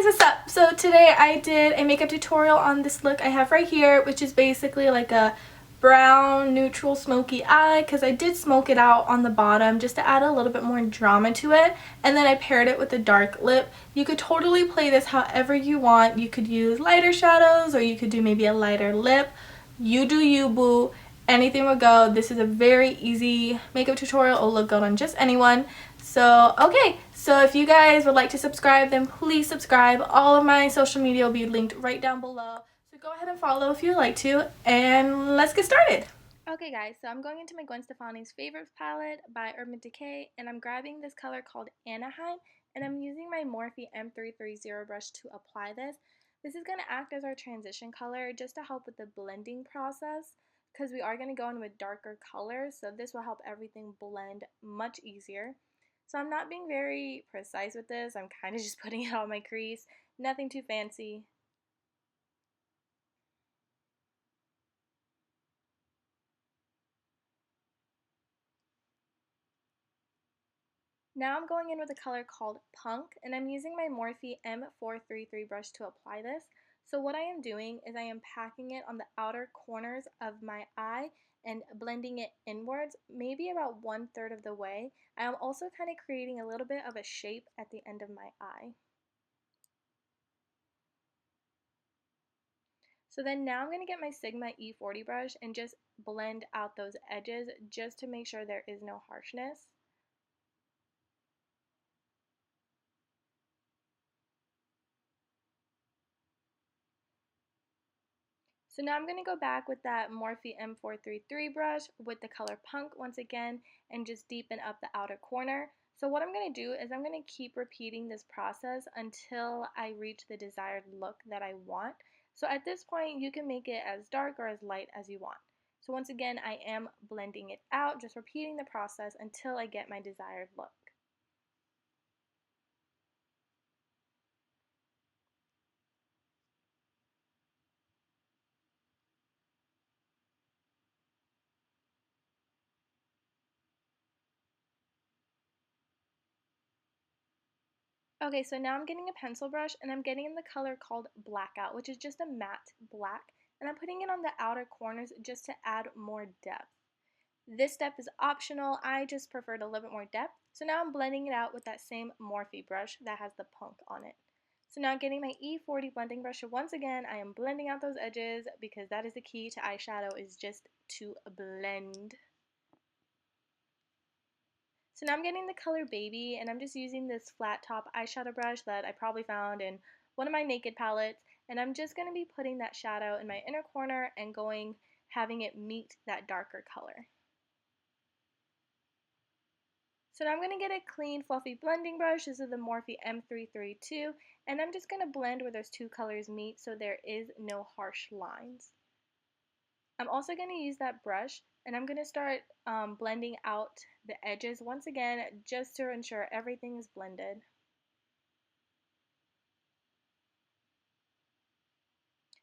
Hey guys, what's up? So today I did a makeup tutorial on this look I have right here, which is basically like a brown neutral smoky eye, because I did smoke it out on the bottom just to add a little bit more drama to it, and then I paired it with a dark lip. You could totally play this however you want. You could use lighter shadows, or you could do maybe a lighter lip. You do you, boo. Anything will go. This is a very easy makeup tutorial. It'll look good on just anyone. So okay, so if you guys would like to subscribe, then please subscribe. All of my social media will be linked right down below, so go ahead and follow if you'd like to, and let's get started. Okay guys, so I'm going into my Gwen Stefani's Favorites palette by Urban Decay, and I'm grabbing this color called Anaheim, and I'm using my Morphe M330 brush to apply this. This is going to act as our transition color just to help with the blending process, because we are going to go in with darker colors, so this will help everything blend much easier. So I'm not being very precise with this. I'm kind of just putting it on my crease. Nothing too fancy. Now I'm going in with a color called Punk, and I'm using my Morphe M433 brush to apply this. So what I am doing is I am packing it on the outer corners of my eye and blending it inwards, maybe about 1/3 of the way. I am also kind of creating a little bit of a shape at the end of my eye. So then now I'm going to get my Sigma E40 brush and just blend out those edges just to make sure there is no harshness. So now I'm going to go back with that Morphe M433 brush with the color Punk once again and just deepen up the outer corner. So what I'm going to do is I'm going to keep repeating this process until I reach the desired look that I want. So at this point you can make it as dark or as light as you want. So once again I am blending it out, just repeating the process until I get my desired look. Okay, so now I'm getting a pencil brush and I'm getting in the color called Blackout, which is just a matte black, and I'm putting it on the outer corners just to add more depth. This step is optional. I just preferred a little bit more depth. So now I'm blending it out with that same Morphe brush that has the Punk on it. So now getting my E40 blending brush, once again I am blending out those edges because that is the key to eyeshadow, is just to blend. So now I'm getting the color Baby, and I'm just using this flat top eyeshadow brush that I probably found in one of my Naked palettes, and I'm just going to be putting that shadow in my inner corner and having it meet that darker color. So now I'm going to get a clean fluffy blending brush. This is the Morphe M332, and I'm just going to blend where those two colors meet so there is no harsh lines. I'm also going to use that brush, and I'm going to start blending out the edges once again just to ensure everything is blended.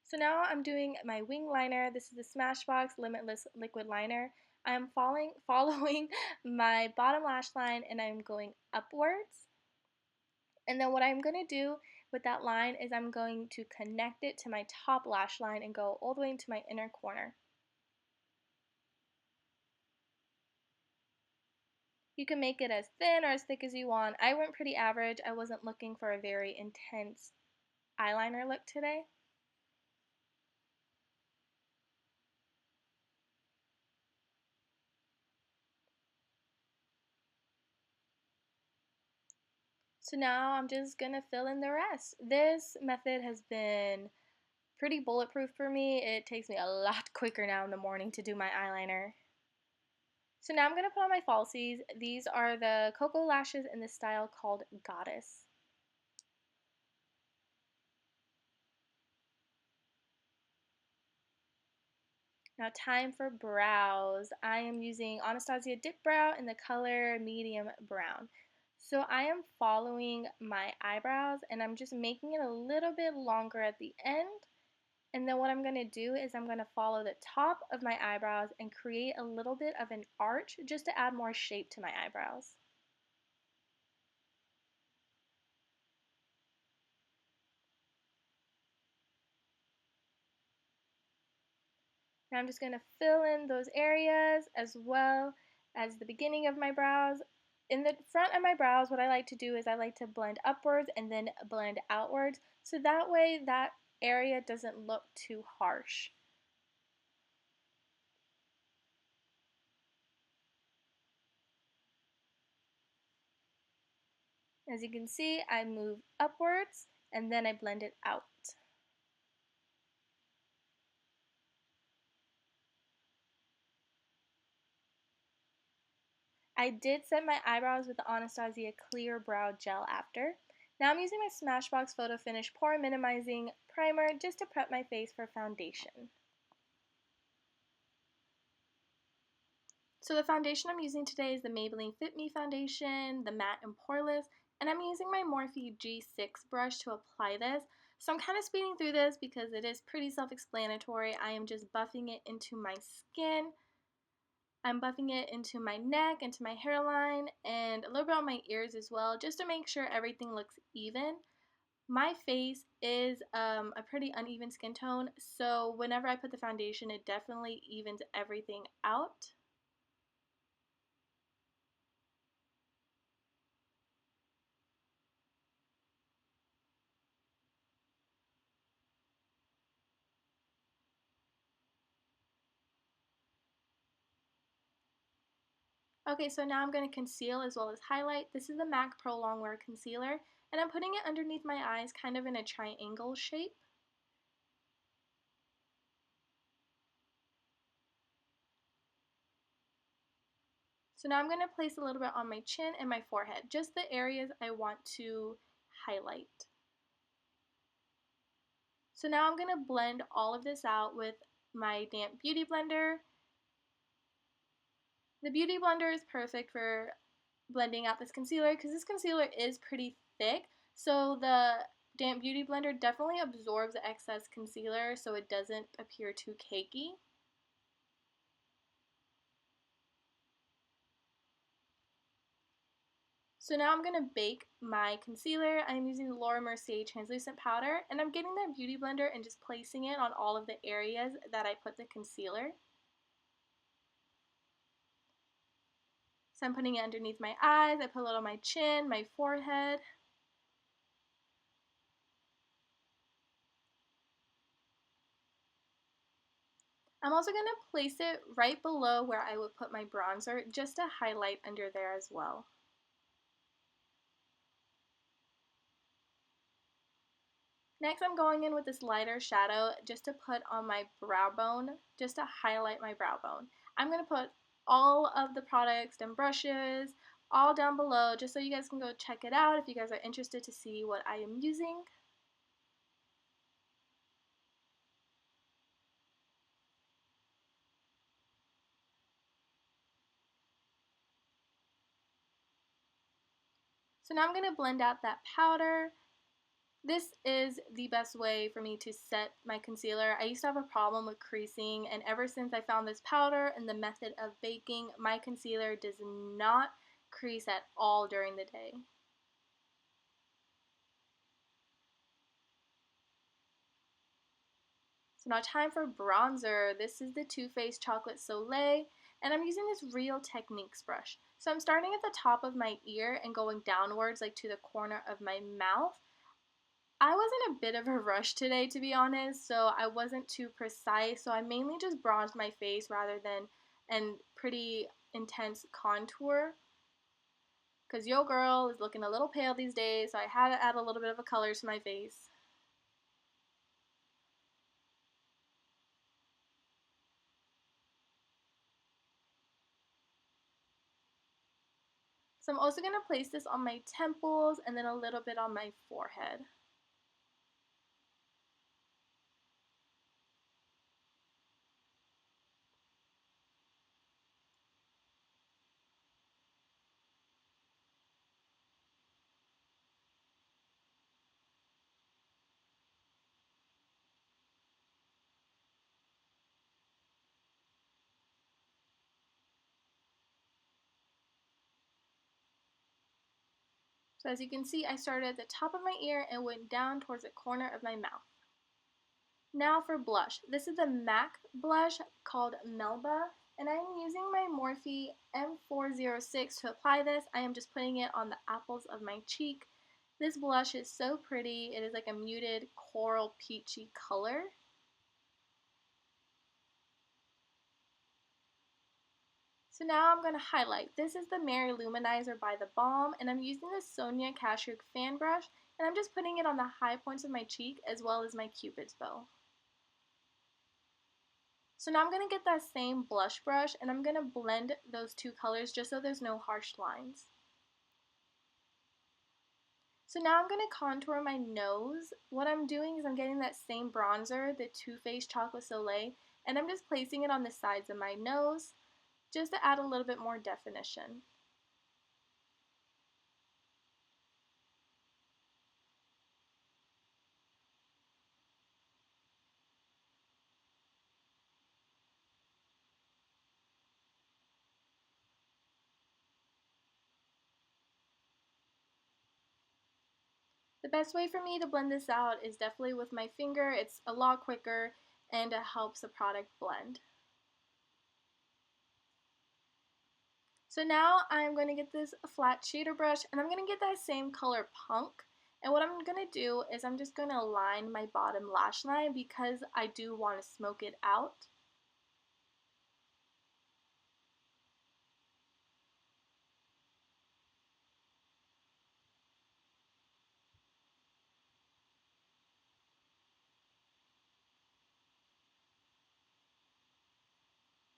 So now I'm doing my wing liner. This is the Smashbox Limitless Liquid Liner. I am following my bottom lash line, and I'm going upwards. And then what I'm going to do with that line is I'm going to connect it to my top lash line and go all the way into my inner corner. You can make it as thin or as thick as you want. I went pretty average. I wasn't looking for a very intense eyeliner look today. So now I'm just going to fill in the rest. This method has been pretty bulletproof for me. It takes me a lot quicker now in the morning to do my eyeliner. So now I'm going to put on my falsies. These are the Koko lashes in the style called Goddess. Now time for brows. I am using Anastasia Dip Brow in the color medium brown. So I am following my eyebrows, and I'm just making it a little bit longer at the end. And then what I'm going to do is I'm going to follow the top of my eyebrows and create a little bit of an arch just to add more shape to my eyebrows. Now I'm just going to fill in those areas as well as the beginning of my brows. In the front of my brows, what I like to do is I like to blend upwards and then blend outwards, so that way that area doesn't look too harsh. As you can see, I move upwards and then I blend it out. I did set my eyebrows with the Anastasia Clear Brow Gel after. Now I'm using my Smashbox Photo Finish Pore Minimizing Primer just to prep my face for foundation. So the foundation I'm using today is the Maybelline Fit Me Foundation, the Matte and Poreless, and I'm using my Morphe G6 brush to apply this. So I'm kind of speeding through this because it is pretty self-explanatory. I am just buffing it into my skin. I'm buffing it into my neck, into my hairline, and a little bit on my ears as well, just to make sure everything looks even. My face is a pretty uneven skin tone, so whenever I put the foundation, it definitely evens everything out. Okay, so now I'm going to conceal as well as highlight. This is the MAC Prolong Wear Concealer, and I'm putting it underneath my eyes kind of in a triangle shape. So now I'm going to place a little bit on my chin and my forehead, just the areas I want to highlight. So now I'm going to blend all of this out with my damp beauty blender. The beauty blender is perfect for blending out this concealer because this concealer is pretty thick, so the damp beauty blender definitely absorbs the excess concealer so it doesn't appear too cakey. So now I'm going to bake my concealer. I'm using the Laura Mercier translucent powder, and I'm getting that beauty blender and just placing it on all of the areas that I put the concealer. So I'm putting it underneath my eyes, I put a little on my chin, my forehead. I'm also going to place it right below where I would put my bronzer just to highlight under there as well. Next I'm going in with this lighter shadow just to put on my brow bone, just to highlight my brow bone. I'm going to put all of the products and brushes all down below just so you guys can go check it out if you guys are interested to see what I am using. So now I'm going to blend out that powder. This is the best way for me to set my concealer. I used to have a problem with creasing, and ever since I found this powder and the method of baking, my concealer does not crease at all during the day. So now time for bronzer. This is the Too Faced Chocolate Soleil, and I'm using this Real Techniques brush. So I'm starting at the top of my ear and going downwards like to the corner of my mouth. I was in a bit of a rush today, to be honest, so I wasn't too precise, so I mainly just bronzed my face rather than a pretty intense contour, because yo girl is looking a little pale these days, so I had to add a little bit of a color to my face. So I'm also going to place this on my temples and then a little bit on my forehead. So as you can see, I started at the top of my ear and went down towards the corner of my mouth. Now for blush. This is the MAC blush called Melba, and I'm using my Morphe M406 to apply this. I am just putting it on the apples of my cheek. This blush is so pretty. It is like a muted coral peachy color. So now I'm going to highlight. This is the Mary-Lou-manizer by the Balm, and I'm using the Sonia Kashuk fan brush, and I'm just putting it on the high points of my cheek as well as my Cupid's bow. So now I'm going to get that same blush brush and I'm going to blend those two colors just so there's no harsh lines. So now I'm going to contour my nose. What I'm doing is I'm getting that same bronzer, the Too Faced Chocolate Soleil, and I'm just placing it on the sides of my nose just to add a little bit more definition. The best way for me to blend this out is definitely with my finger. It's a lot quicker and it helps the product blend. So now I'm going to get this flat shader brush and I'm going to get that same color Punk. And what I'm going to do is I'm just going to line my bottom lash line because I do want to smoke it out.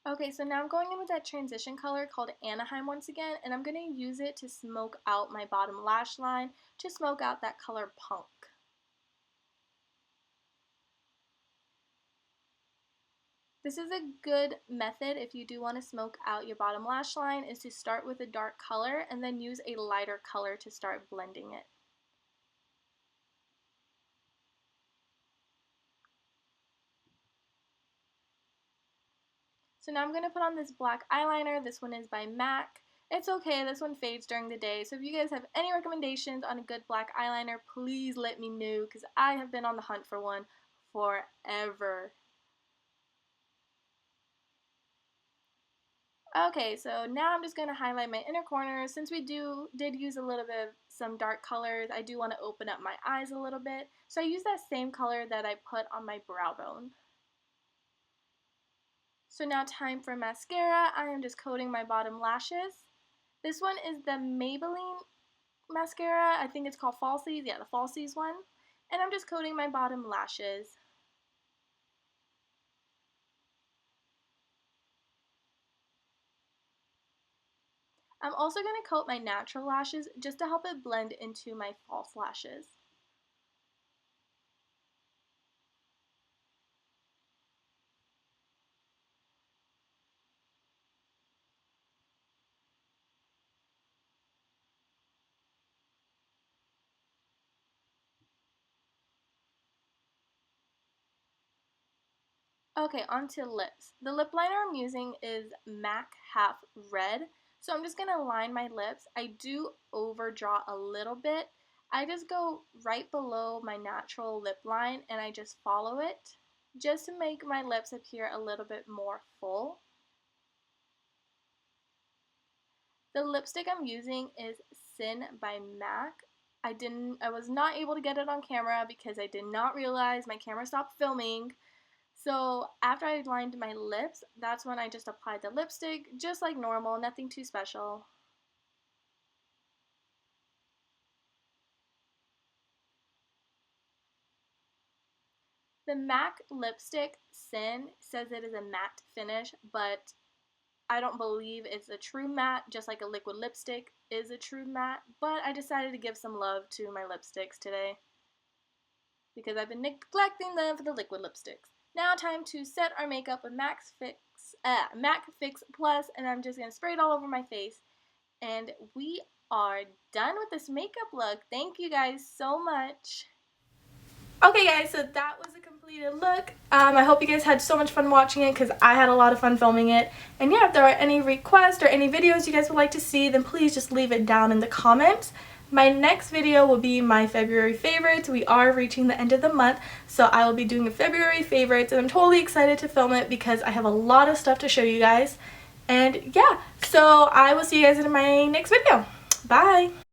Okay, so now I'm going in with that transition color called Anaheim once again, and I'm going to use it to smoke out my bottom lash line, to smoke out that color Punk. This is a good method if you do want to smoke out your bottom lash line, is to start with a dark color and then use a lighter color to start blending it. So now I'm going to put on this black eyeliner. This one is by MAC. It's okay, this one fades during the day. So if you guys have any recommendations on a good black eyeliner, please let me know because I have been on the hunt for one forever. Okay, so now I'm just going to highlight my inner corners. Since we did use a little bit of some dark colors, I do want to open up my eyes a little bit. So I use that same color that I put on my brow bone. So now time for mascara. I am just coating my bottom lashes. This one is the Maybelline mascara. I think it's called Falsies. Yeah, the Falsies one. And I'm just coating my bottom lashes. I'm also going to coat my natural lashes just to help it blend into my false lashes. Okay, onto lips. The lip liner I'm using is MAC Half Red. So I'm just going to line my lips. I do overdraw a little bit. I just go right below my natural lip line and I just follow it just to make my lips appear a little bit more full. The lipstick I'm using is Sin by MAC. I was not able to get it on camera because I did not realize my camera stopped filming. So after I lined my lips, that's when I just applied the lipstick, just like normal, nothing too special. The MAC lipstick Sin says it is a matte finish, but I don't believe it's a true matte, just like a liquid lipstick is a true matte, but I decided to give some love to my lipsticks today because I've been neglecting them for the liquid lipsticks. Now time to set our makeup with MAC Fix Plus, and I'm just going to spray it all over my face. And we are done with this makeup look. Thank you guys so much. Okay guys, so that was a completed look. I hope you guys had so much fun watching it because I had a lot of fun filming it. And yeah, if there are any requests or any videos you guys would like to see, then please just leave it down in the comments. My next video will be my February favorites. We are reaching the end of the month, so I will be doing a February favorites, and I'm totally excited to film it because I have a lot of stuff to show you guys. And yeah, so I will see you guys in my next video. Bye!